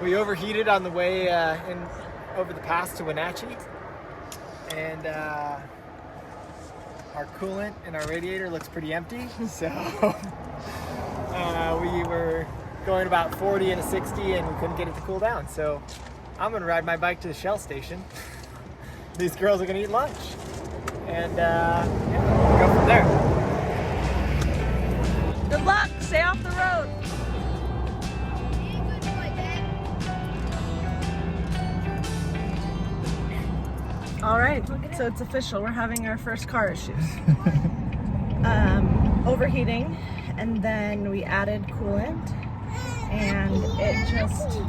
we overheated on the way over the pass to Wenatchee, and our coolant in our radiator looks pretty empty, so we were going about 40 and a 60 and we couldn't get it to cool down. So I'm gonna ride my bike to the Shell station. These girls are gonna eat lunch, and yeah, we'll go from there. Good luck, stay off the road. All right, so it's official. We're having our first car issues. Overheating, and then we added coolant, and it just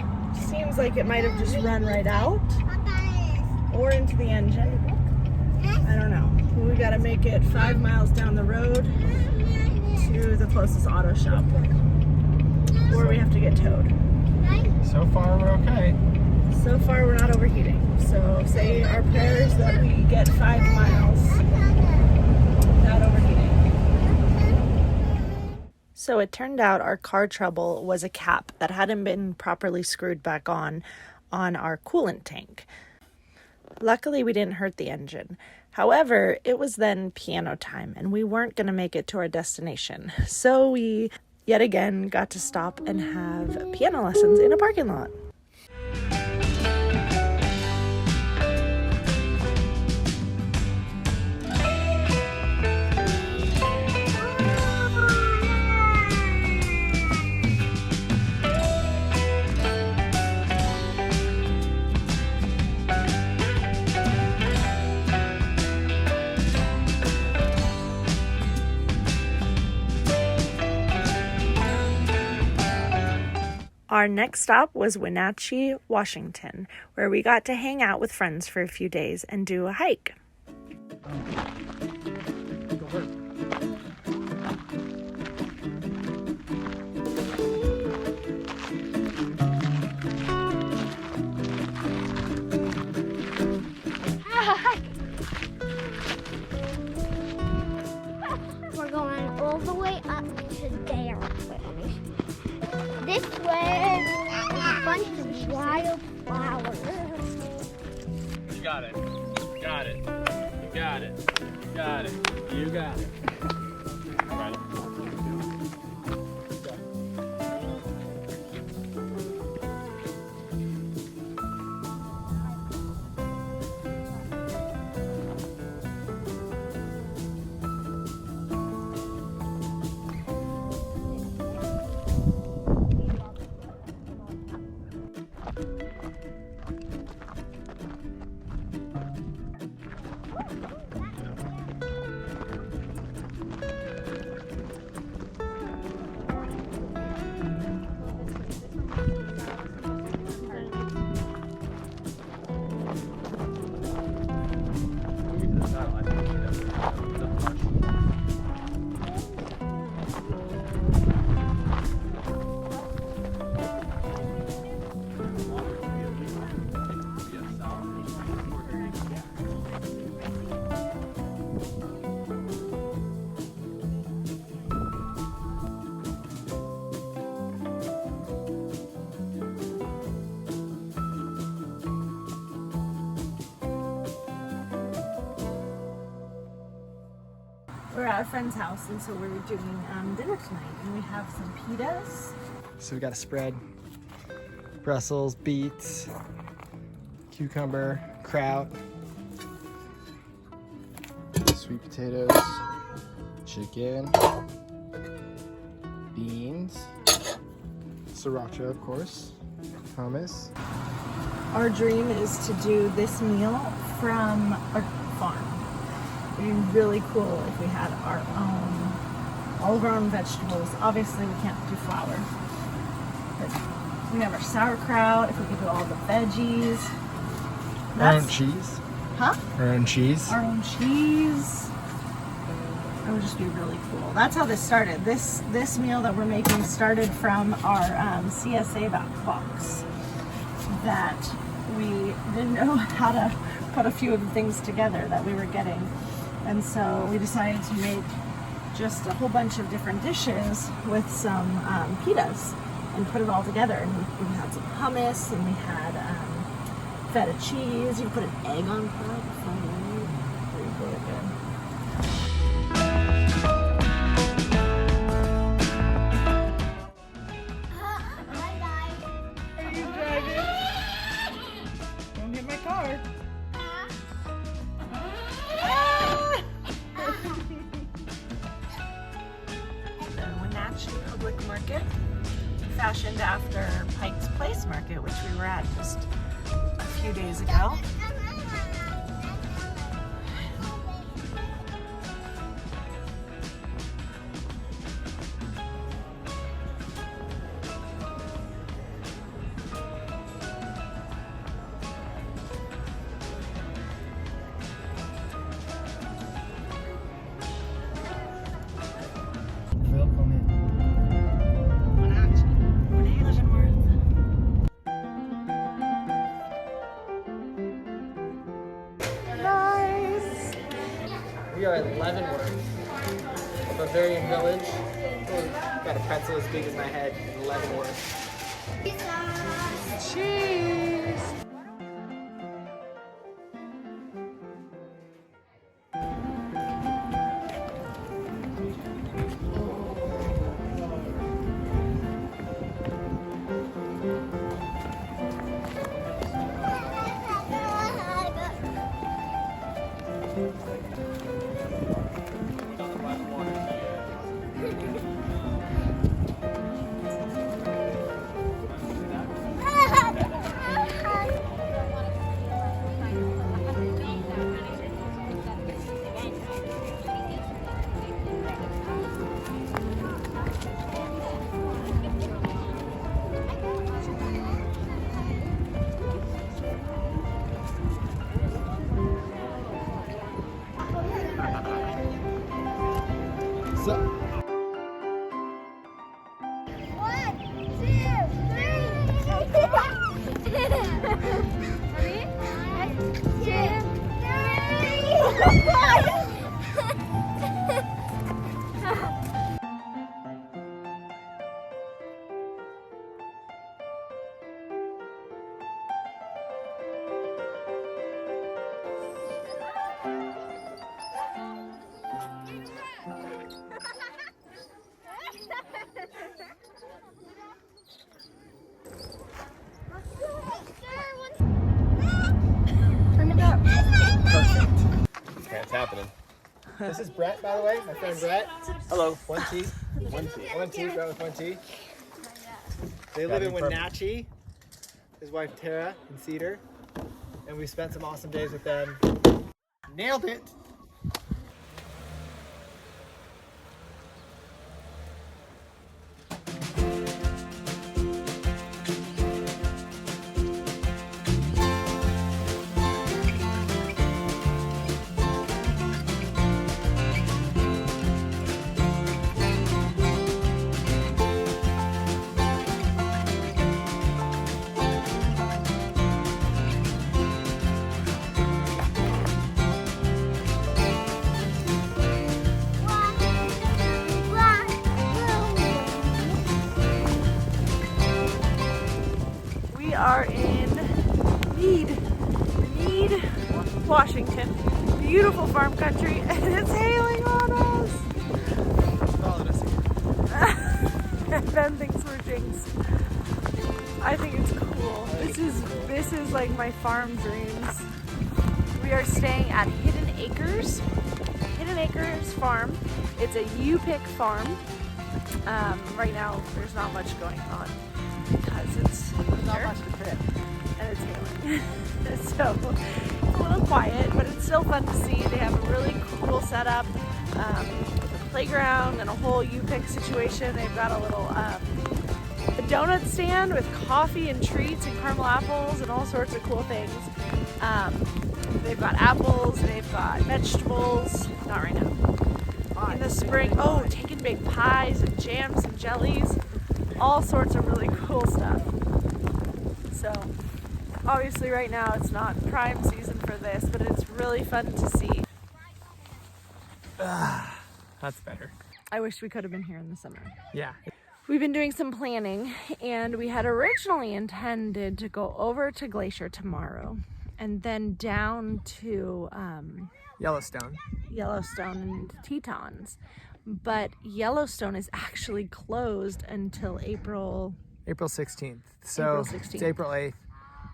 seems like it might have just run right out or into the engine. I don't know. We got to make it 5 miles down the road to the closest auto shop, or we have to get towed. So far, we're okay. So far, we're not overheating. So say our prayers that we get 5 miles without overheating. So it turned out our car trouble was a cap that hadn't been properly screwed back on our coolant tank. Luckily, we didn't hurt the engine. However, it was then piano time, and we weren't going to make it to our destination. So we, yet again, got to stop and have piano lessons in a parking lot. Our next stop was Wenatchee, Washington, where we got to hang out with friends for a few days and do a hike. We're going all the way up to there. This way is a bunch of wildflowers. You got it. You got it. You got it. You got it. You got it. All right. We're at a friend's house, and so we're doing dinner tonight, and we have some pitas. So we got a spread: Brussels, beets, cucumber, kraut, sweet potatoes, chicken, beans, sriracha, of course, hummus. Our dream is to do this meal from our farm. It would be really cool if we had all of our own vegetables. Obviously, we can't do flour, but we have our sauerkraut. If we could do all the veggies, Our own cheese. Huh? Our own cheese. Our own cheese. It would just be really cool. That's how this started. This meal that we're making started from our CSA box that we didn't know how to put a few of the things together that we were getting. And so we decided to make just a whole bunch of different dishes with some pitas. and put it all together. And we had some hummus, and we had feta cheese. You put an egg on top. Really good. Are you driving? Don't hit my car. The Wenatchee Public Market, fashioned after Pike's Place Market, which we were at just a few days ago. We are at Leavenworth, a Bavarian village. Oh, got a pretzel as big as my head in Leavenworth. Cheese! It's happening. This is Brett, by the way, my friend Brett. Hello. 1T. 1T. 1T, Brett with 1T. They live in Wenatchee. His wife Tara and Cedar. And we spent some awesome days with them. Nailed it! Are in Mead, Washington. Beautiful farm country, and it's hailing on us. And Ben thinks we're jinxed. I think it's cool. This is like my farm dreams. We are staying at Hidden Acres Farm. It's a U-pick farm. Right now, there's not much going on because it's not much to fit, and it's hailing. So it's a little quiet, but it's still fun to see. They have a really cool setup with a playground and a whole U-pick situation. They've got a little a donut stand with coffee and treats and caramel apples and all sorts of cool things. They've got apples, they've got vegetables, not right now. In the spring, take and bake pies and jams and jellies, all sorts of really cool stuff. So obviously right now it's not prime season for this, but it's really fun to see. That's better. I wish we could have been here in the summer. Yeah. we've been doing some planning, and we had originally intended to go over to Glacier tomorrow and then down to Yellowstone. Yellowstone and Tetons. But Yellowstone is actually closed until April 16th. So April 16th. It's April 8th.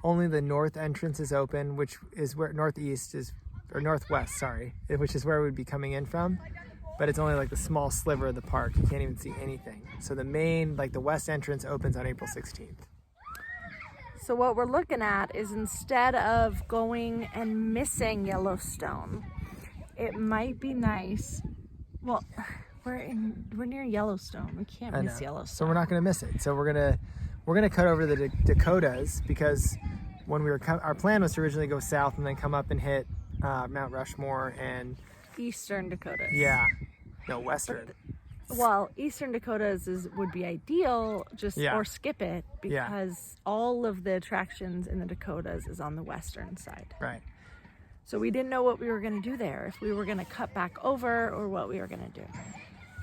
Only the north entrance is open, which is where northwest, which is where we'd be coming in from. But it's only like the small sliver of the park. You can't even see anything. So the main, like the west entrance opens on April 16th. So what we're looking at is, instead of going and missing Yellowstone, it might be nice. Well, we're near Yellowstone. We can't miss Yellowstone. So we're not going to miss it. So we're gonna cut over the Dakotas, because when our plan was to originally go south and then come up and hit Mount Rushmore and Eastern Dakotas. Western. Well, Eastern Dakotas would be ideal, or skip it, because all of the attractions in the Dakotas is on the western side. Right. So we didn't know what we were going to do there, if we were going to cut back over or what we were going to do.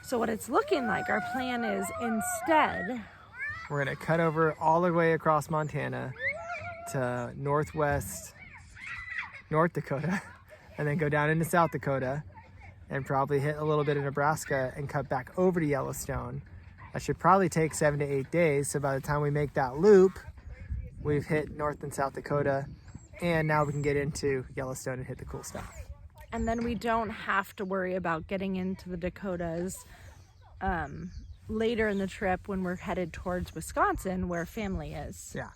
So what it's looking like, our plan is, instead, we're going to cut over all the way across Montana to North Dakota, and then go down into South Dakota and probably hit a little bit of Nebraska and cut back over to Yellowstone. That should probably take 7 to 8 days. So by the time we make that loop, we've hit North and South Dakota, and now we can get into Yellowstone and hit the cool stuff. And then we don't have to worry about getting into the Dakotas later in the trip when we're headed towards Wisconsin, where family is. Yeah.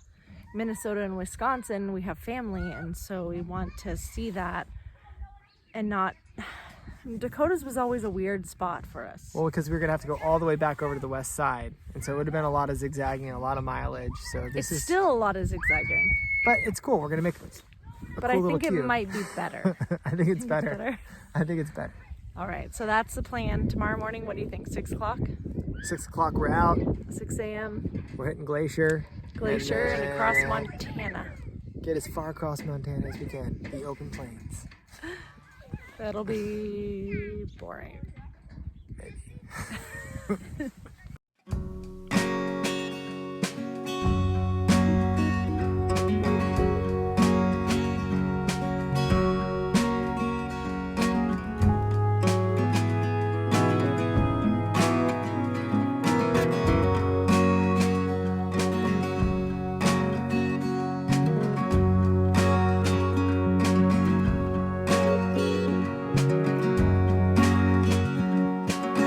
Minnesota and Wisconsin, we have family, and so we want to see that and not... Dakotas was always a weird spot for us. Well, because we were going to have to go all the way back over to the west side, and so it would have been a lot of zigzagging and a lot of mileage. So this is still a lot of zigzagging. But it's cool. We're going to make But I think it might be better. I think it's better. I think it's better. All right, so that's the plan. Tomorrow morning, what do you think, 6 o'clock? 6 o'clock, we're out. 6 a.m. We're hitting Glacier. And across Montana. Get as far across Montana as we can. The open plains. That'll be boring. Maybe.